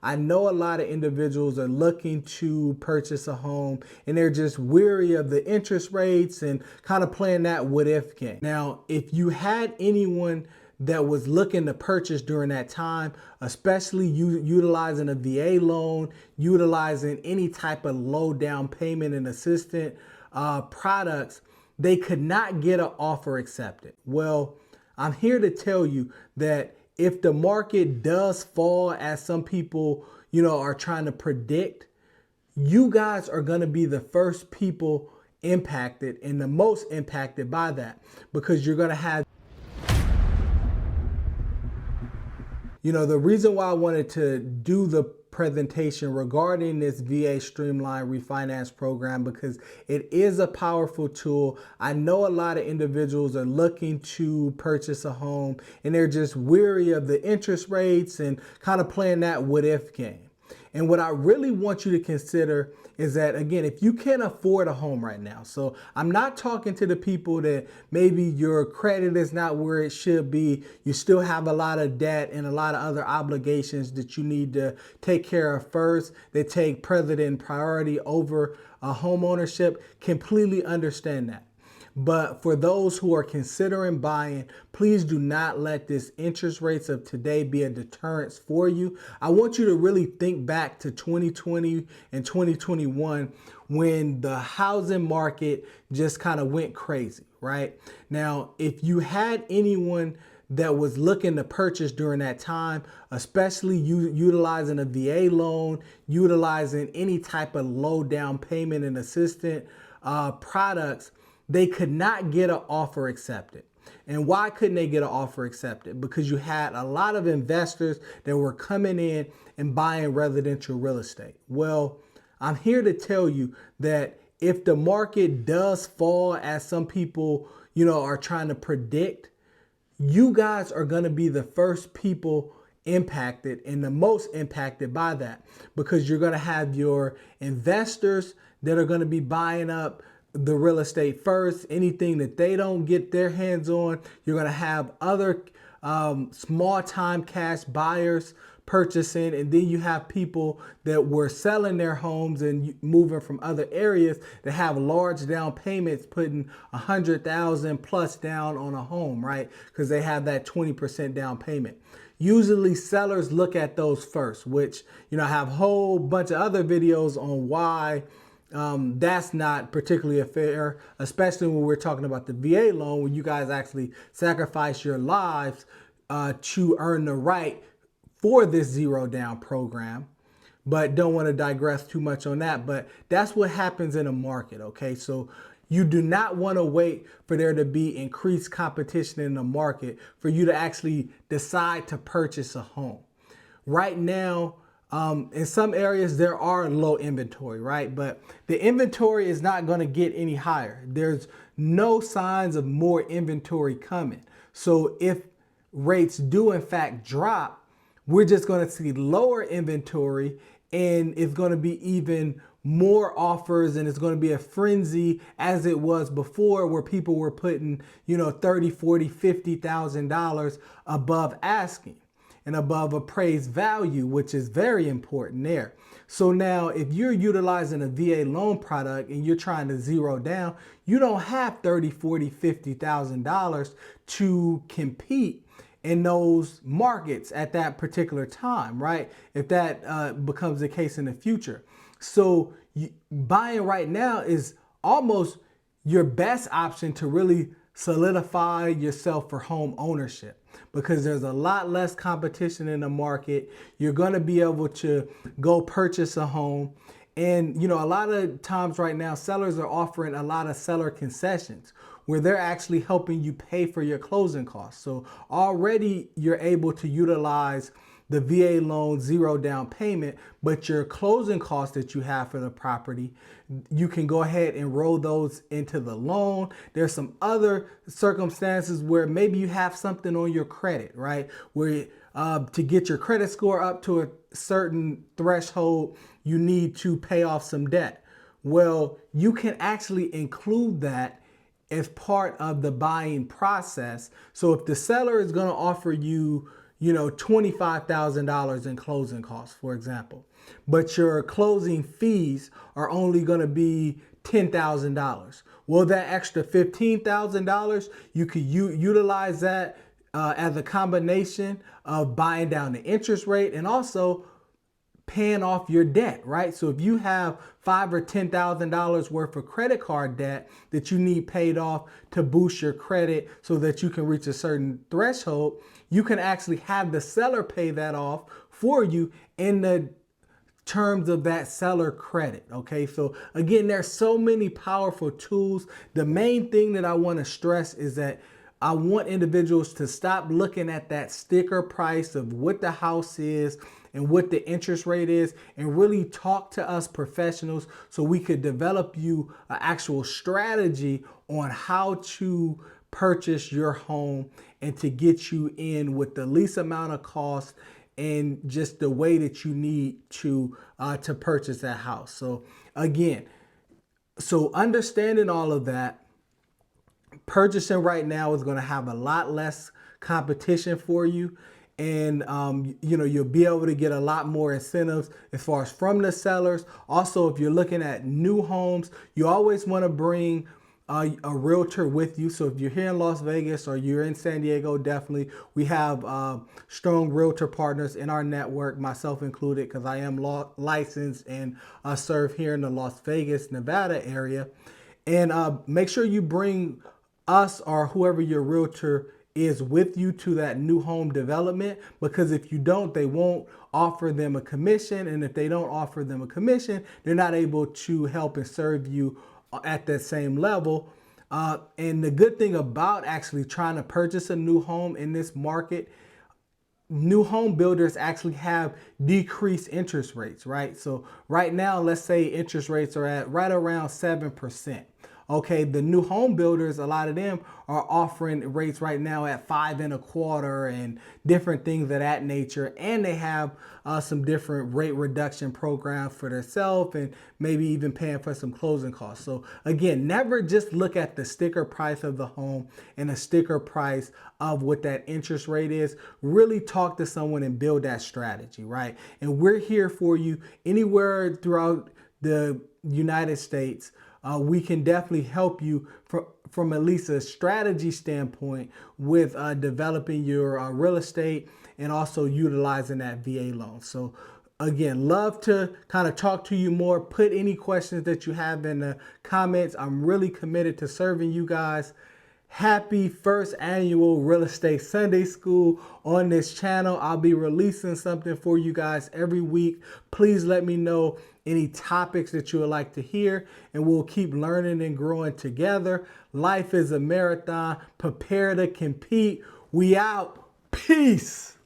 I know a lot of individuals are looking to purchase a home and they're just weary of the interest rates and kind of playing that what if game. Now, if you had anyone that was looking to purchase during that time, especially utilizing a VA loan, utilizing any type of low down payment and assistant products, they could not get an offer accepted. Well, I'm here to tell you that if the market does fall, as some people, are trying to predict, you guys are going to be the first people impacted and the most impacted by that, because you're going to have, the reason why I wanted to do the presentation regarding this VA Streamline Refinance Program, because it is a powerful tool. I know a lot of individuals are looking to purchase a home and they're just weary of the interest rates and kind of playing that what if game. And what I really want you to consider is that, again, if you can't afford a home right now, so I'm not talking to the people that maybe your credit is not where it should be, you still have a lot of debt and a lot of other obligations that you need to take care of first, that take precedent priority over home ownership. Completely understand that. But for those who are considering buying, please do not let this interest rates of today be a deterrence for you. I want you to really think back to 2020 and 2021 when the housing market just kind of went crazy, right? Now, if you had anyone that was looking to purchase during that time, especially utilizing a VA loan, utilizing any type of low down payment and assistant products, they could not get an offer accepted. And why couldn't they get an offer accepted? Because you had a lot of investors that were coming in and buying residential real estate. Well, I'm here to tell you that if the market does fall, as some people, are trying to predict, you guys are going to be the first people impacted and the most impacted by that, because you're going to have your investors that are going to be buying up the real estate first. Anything that they don't get their hands on, you're going to have other small time cash buyers purchasing, and then you have people that were selling their homes and moving from other areas that have large down payments, putting 100,000 plus down on a home, right? Because they have that 20% down payment. Usually sellers look at those first, which, I have a whole bunch of other videos on why that's not particularly fair, especially when we're talking about the VA loan, when you guys actually sacrifice your lives to earn the right for this zero down program. But don't want to digress too much on that. But that's what happens in a market, okay? So you do not want to wait for there to be increased competition in the market for you to actually decide to purchase a home. Right now, in some areas, there are low inventory, right? But the inventory is not going to get any higher. There's no signs of more inventory coming. So if rates do in fact drop, we're just going to see lower inventory, and it's going to be even more offers, and it's going to be a frenzy as it was before, where people were putting, $30,000, $40,000, $50,000 above asking and above appraised value, which is very important there. So now if you're utilizing a VA loan product and you're trying to zero down, you don't have $30,000, $40,000, $50,000 to compete in those markets at that particular time, right? If that becomes the case in the future. So buying right now is almost your best option to really solidify yourself for home ownership, because there's a lot less competition in the market. You're going to be able to go purchase a home. And, a lot of times right now, sellers are offering a lot of seller concessions where they're actually helping you pay for your closing costs. So already you're able to utilize the VA loan zero down payment, but your closing costs that you have for the property, you can go ahead and roll those into the loan. There's some other circumstances where maybe you have something on your credit, right? Where to get your credit score up to a certain threshold, you need to pay off some debt. Well, you can actually include that as part of the buying process. So if the seller is going to offer you, $25,000 in closing costs, for example, but your closing fees are only going to be $10,000. Well, that extra $15,000, you could utilize that as a combination of buying down the interest rate and also paying off your debt, right? So if you have $5,000 or $10,000 worth of credit card debt that you need paid off to boost your credit so that you can reach a certain threshold, you can actually have the seller pay that off for you in the terms of that seller credit. Okay, so again, there's so many powerful tools. The main thing that I want to stress is that I want individuals to stop looking at that sticker price of what the house is and what the interest rate is, and really talk to us professionals so we could develop you an actual strategy on how to purchase your home and to get you in with the least amount of cost and just the way that you need to purchase that house. So again, so understanding all of that, purchasing right now is going to have a lot less competition for you. And, you'll be able to get a lot more incentives as far as from the sellers. Also, if you're looking at new homes, you always want to bring a realtor with you. So if you're here in Las Vegas or you're in San Diego, definitely we have strong realtor partners in our network, myself included, because I am licensed and serve here in the Las Vegas, Nevada area. And make sure you bring us or whoever your realtor is with you to that new home development, because if you don't, they won't offer them a commission. And if they don't offer them a commission, they're not able to help and serve you at that same level. And the good thing about actually trying to purchase a new home in this market, new home builders actually have decreased interest rates, right? So right now, let's say interest rates are at right around 7%. Okay, the new home builders, a lot of them are offering rates right now at 5.25% and different things of that nature. And they have some different rate reduction programs for themselves and maybe even paying for some closing costs. So again, never just look at the sticker price of the home and the sticker price of what that interest rate is. Really talk to someone and build that strategy, right? And we're here for you anywhere throughout the United States. We can definitely help you from at least a strategy standpoint with developing your real estate and also utilizing that VA loan. So again, love to kind of talk to you more. Put any questions that you have in the comments. I'm really committed to serving you guys. Happy first annual Real Estate Sunday School on this channel. I'll be releasing something for you guys every week. Please let me know any topics that you would like to hear, and we'll keep learning and growing together. Life is a marathon. Prepare to compete. We out. Peace.